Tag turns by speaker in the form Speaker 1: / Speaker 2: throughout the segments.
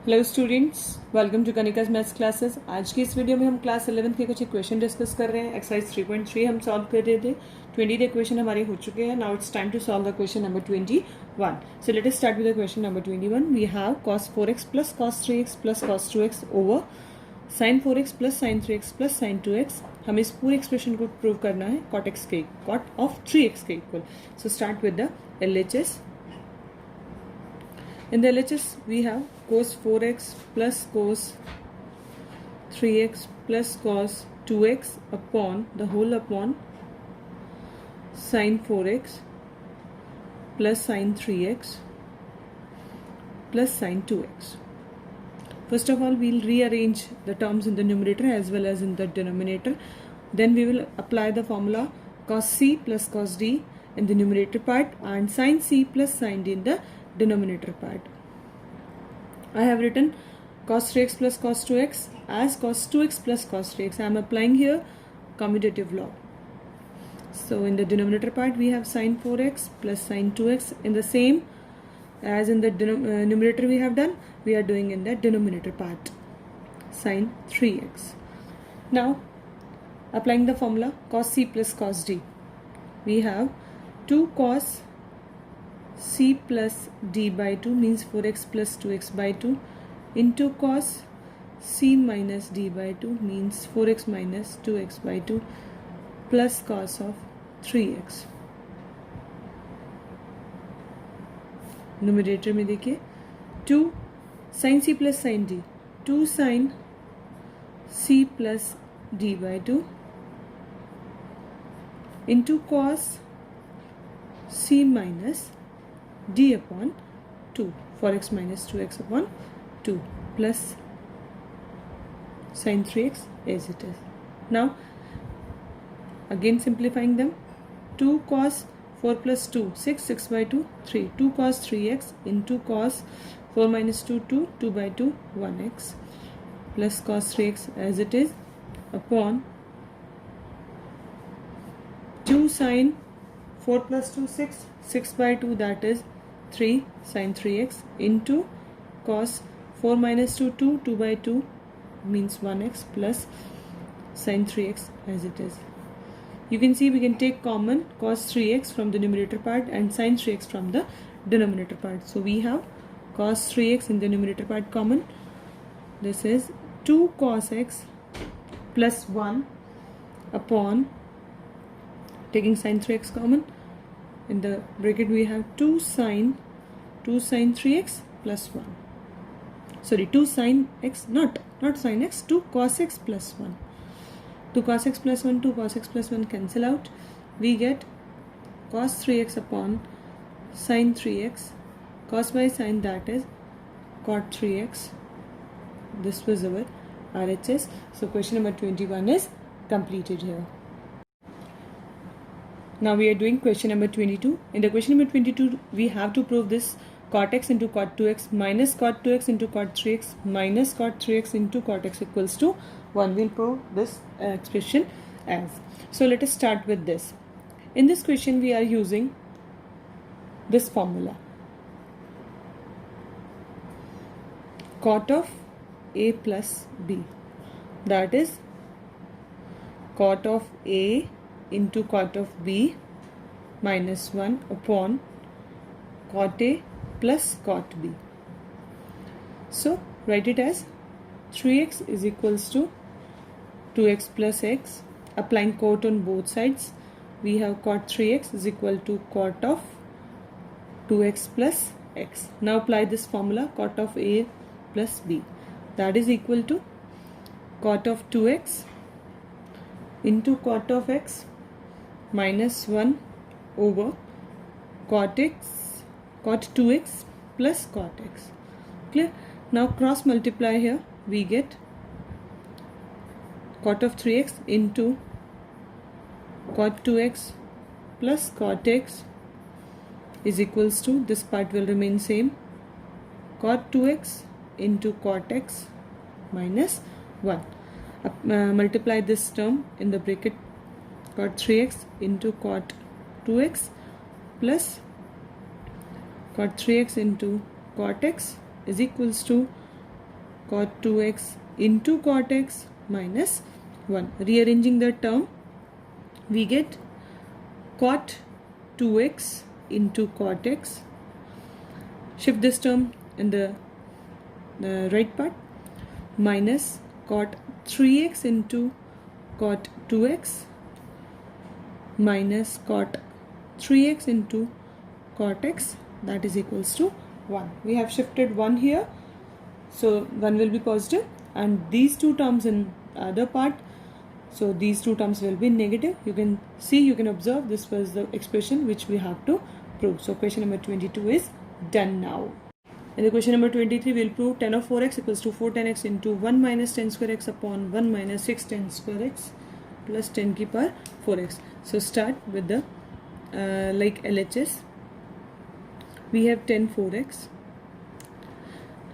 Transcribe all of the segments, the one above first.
Speaker 1: Hello students, welcome to Kanika's maths classes. आज की इस वीडियो में हम क्लास 11th के कुछ इक्वेशन डिस्कस कर रहे हैं। एक्सरसाइज 3.3 हम सॉल्व कर रहे थे। 20 इक्वेशन हमारे हो चुके हैं। Now it's time to solve the question number 21। So let us start with the question number 21। We have cos 4x plus cos 3x plus cos 2x over sin 4x plus sin 3x plus sin 2x। हमें इस पूरे expression को prove करना है cot of 3x के equal. So start with the LHS। In the LHS, we have cos 4x plus cos 3x plus cos 2x upon the whole upon sin 4x plus sin 3x plus sin 2x. First of all, we'll rearrange the terms in the numerator as well as in the denominator. Then we will apply the formula cos C plus cos D in the numerator part and sin C plus sin D in the denominator part. I have written cos 3x plus cos 2x as cos 2x plus cos 3x. I am applying here commutative law. So in the denominator part we have sin 4x plus sin 2x in the same as in the numerator we have done. We are doing in the denominator part sin 3x. Now applying the formula cos C plus cos D, we have 2 cos C plus D by 2 means 4x plus 2x by 2 into cos C minus D by 2 means 4x minus 2x by 2 plus cos of 3x. Numerator में देखिए 2 sin C plus sin D, 2 sin C plus D by 2 into cos C minus D upon 2, 4x minus 2x upon 2 plus sin 3x as it is. Now again simplifying them, 2 cos 4 plus 2, 6, 6 by 2, 3, 2 cos 3x into cos 4 minus 2, 2, 2 by 2, 1x plus cos 3x as it is upon 2 sin 4 plus 2, 6, 6 by 2, that is 3 sin 3x into cos 4 minus 2, 2, 2 by 2 means 1x plus sin 3x as it is. You can see we can take common cos 3x from the numerator part and sin 3x from the denominator part. So we have cos 3x in the numerator part common. This is 2 cos x plus 1 upon taking sin 3x common. In the bracket we have 2 sin 3x plus 1. Sorry, 2 sin x, not sin x, 2 cos x plus 1. 2 cos x plus 1, 2 cos x plus 1 cancel out. We get cos 3x upon sin 3x. Cos by sin, that is cot 3x. This was our RHS. So question number 21 is completed here. Now we are doing question number 22. In the question number 22, we have to prove this cot x into cot 2x minus cot 2x into cot 3x minus cot 3x into cot x equals to 1. We'll prove this expression as. So let us start with this. In this question, we are using this formula. Cot of A plus B. That is cot of A into cot of B minus 1 upon cot A plus cot B. So write it as 3x is equals to 2x plus x. Applying cot on both sides, we have cot 3x is equal to cot of 2x plus x. Now apply this formula cot of A plus B. That is equal to cot of 2x into cot of x minus 1 over cot 2x plus cot x. Clear? Now cross multiply here. We get cot of 3x into cot 2x plus cot x is equals to, this part will remain same, cot 2x into cot x minus 1. Multiply this term in the bracket, cot 3x into cot 2x plus cot 3x into cot x is equals to cot 2x into cot x minus 1. Rearranging the term, we get cot 2x into cot x. Shift this term in the right part, minus cot 3x into cot 2x minus cot 3x into cot x, that is equals to 1. We have shifted 1 here, so 1 will be positive, and these two terms in other part, so these two terms will be negative. You can see, you can observe, this was the expression which we have to prove. So question number 22 is done now. In the question number 23, we will prove tan of 4x equals to 4 tan x into 1 minus tan square x upon 1 minus 6 tan square x plus 10 की power 4x. So start with the like LHS. We have tan 4x.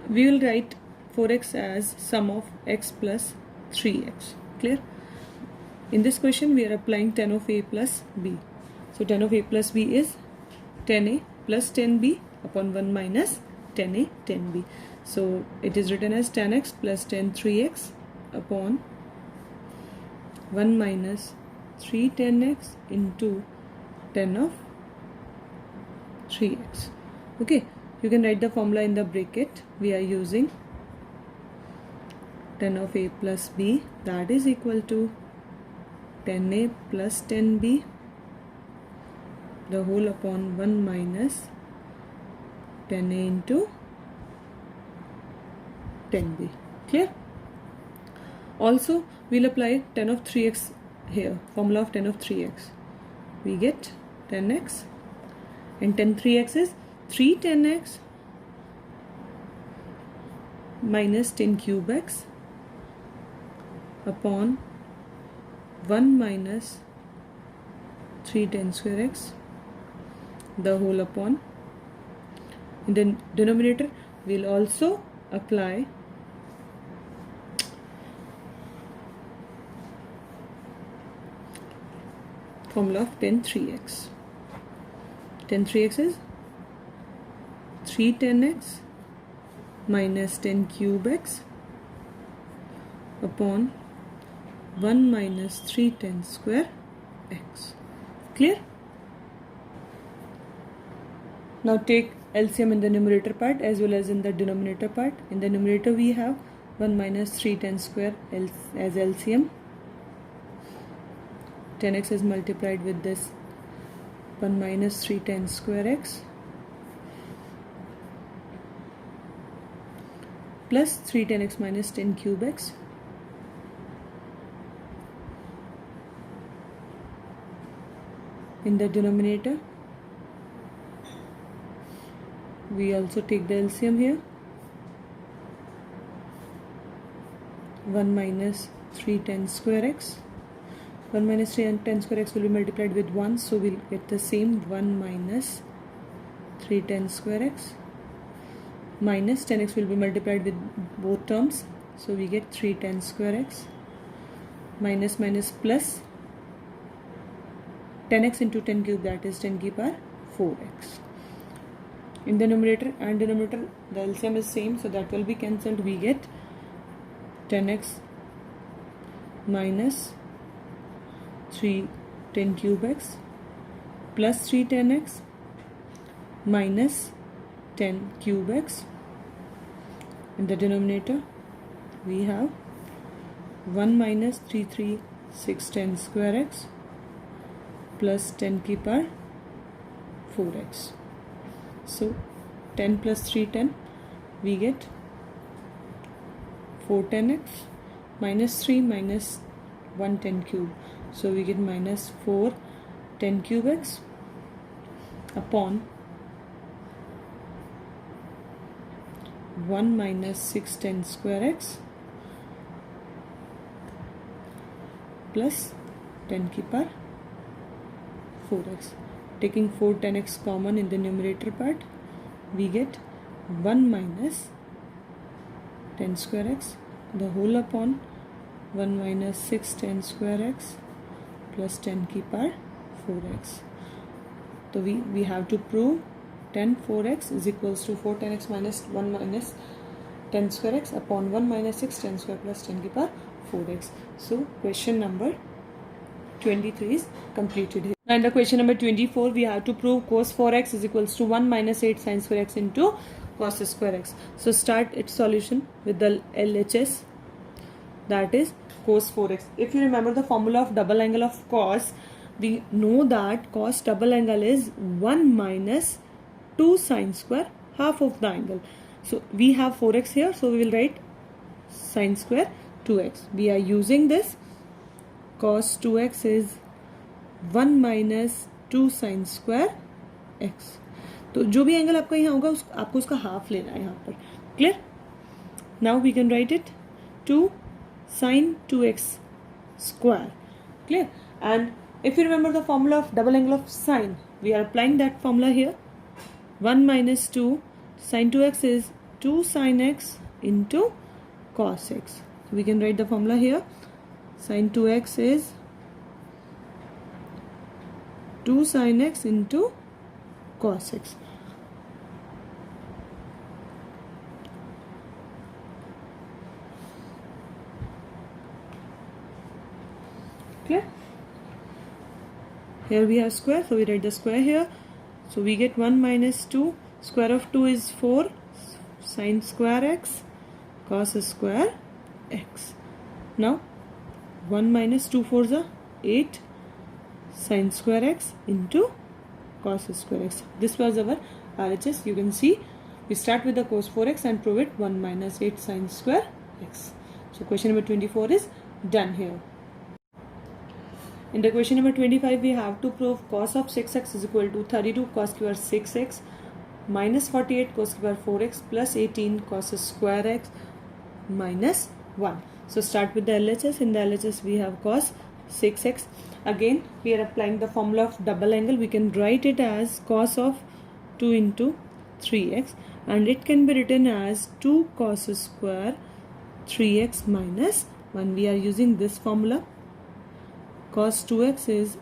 Speaker 1: We will write 4x as sum of x plus 3x. Clear? In this question, we are applying tan of a plus b. So tan of a plus b is tan a plus tan b upon 1 minus tan a tan b. So it is written as tan x plus tan 3x upon 1 minus 3 tan x into tan of 3x. Okay, you can write the formula in the bracket. We are using tan of a plus b, that is equal to tan a plus tan b the whole upon 1 minus tan a into tan b. Clear? Also, we'll apply tan of 3x here, formula of tan of 3x. We get tan x, and tan 3x is 3 tan x minus 10 cube x upon 1 minus 3 tan square x the whole upon. In the denominator, we will also apply formula of tan 3x. Tan 3x is 3 tan x minus 10 cube x upon 1 minus 3 tan square x. Clear? Now take LCM in the numerator part as well as in the denominator part. In the numerator, we have 1 minus 3 tan square as LCM. Tan x is multiplied with this 1 minus 3 tan square x plus 3 tan x minus 10 cube x in the denominator. We also take the LCM here. 1 minus 3 tan square x. 1 minus 3 tan square x will be multiplied with 1, so we'll get the same 1 minus 3 tan square x minus 10x will be multiplied with both terms, so we get 3 tan square x minus minus plus 10x into 10 cube, that is 10 की power 4x. In the numerator and denominator, the LCM is same, so that will be cancelled. We get 10x minus 3 10 cube x plus 3 10x minus 10 cube x. In the denominator, we have 1 minus 3 3 6 10 square x plus 10 की power 4x. So 10 plus 3 10, we get 4 10x minus 3 minus 1 10 cube, so we get minus 4 10 cube x upon 1 minus 6 10 square x plus 10 की power 4x. Taking 4 10x common in the numerator part, we get 1 minus 10 square x the whole upon 1 minus 6 10 square x plus 10 की power 4x. So we have to prove tan 4x is equals to 4 10x minus 1 minus 10 square x upon 1 minus 6 10 square plus 10 की power 4x. So question number 23 is completed here. Now in the question number 24 we have to prove cos 4x is equals to 1 minus 8 sin square x into cos square x. So start its solution with the LHS, that is cos 4x. If you remember the formula of double angle of cos, we know that cos double angle is 1 minus 2 sin square, half of the angle. So we have 4x here, so we will write sin square 2x. We are using this. Cos 2x is 1 minus 2 sin square x. तो जो भी angle आपका यहाँ होगा आपको उसका half लेना है यहाँ पर. Clear? Now we can write it 2 sin 2x square. Clear? And if you remember the formula of double angle of sine, we are applying that formula here. 1 minus 2 sin 2x is 2 sin x into cos x. So we can write the formula here. Sin 2x is 2 sin x into cos x. Clear? Here we have square, so we write the square here. So we get 1 minus 2. Square of 2 is 4 sin square x cos square x. Now 1 minus 2 4s are 8 sin square x into cos square x. This was our RHS. You can see we start with the cos 4x and prove it 1 minus 8 sin square x. So question number 24 is done here. In the question number 25 we have to prove cos of 6x is equal to 32 cos square 6x minus 48 cos square 4x plus 18 cos square x minus 1. So start with the LHS. In the LHS we have cos 6x. Again we are applying the formula of double angle. We can write it as cos of 2 into 3x and it can be written as 2 cos square 3x minus 1. We are using this formula. Cos 2x is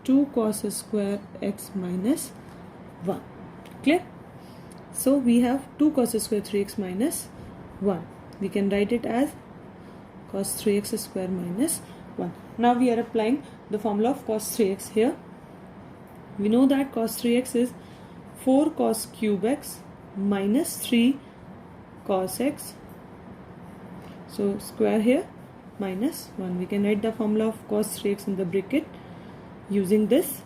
Speaker 1: 2 cos square x minus 1. Clear? So we have 2 cos square 3x minus 1. We can write it as cos 3x square minus 1. Now we are applying the formula of cos 3x here. We know that cos 3x is 4 cos cube x minus 3 cos x. So square here minus 1. We can write the formula of cos 3x in the bracket using this.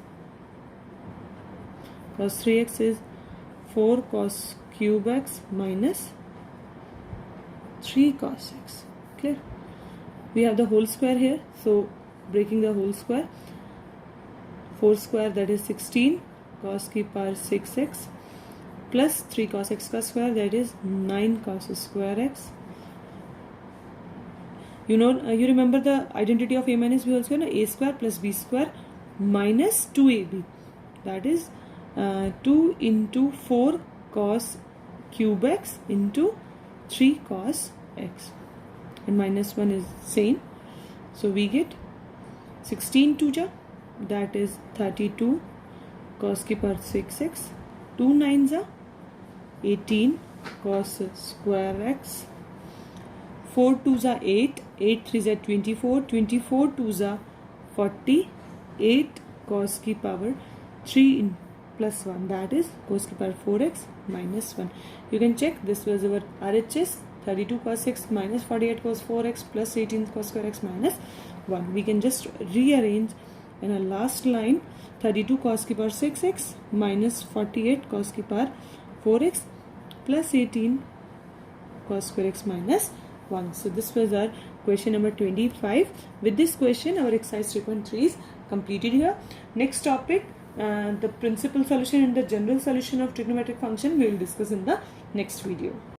Speaker 1: Cos 3x is 4 cos cube x minus 3 cos x. Clear? We have the whole square here, so breaking the whole square, 4 square that is 16 cos की power 6x plus 3 cos x का square that is 9 cos square x. You know, you remember the identity of a minus b whole square, a square plus b square minus 2ab, that is 2 into 4 cos cube x into 3 cos x, and minus 1 is same. So we get 16 2 ja, that is 32 cos की power 6x, 2 9s are 18 cos square x, 4 2s are 8, 8 3s are 24, 24 2s are 40, 8 cos की power 3 plus 1, that is cos की power 4x minus 1. You can check, this was our RHS, 32 cos x minus 48 cos 4x plus 18 cos square x minus 1. We can just rearrange in a last line, 32 cos की power 6x minus 48 cos की power 4x plus 18 cos square x minus 1. So this was our question number 25. With this question our exercise 3.3 is completed here. Next topic, the principal solution and the general solution of trigonometric function we will discuss in the next video.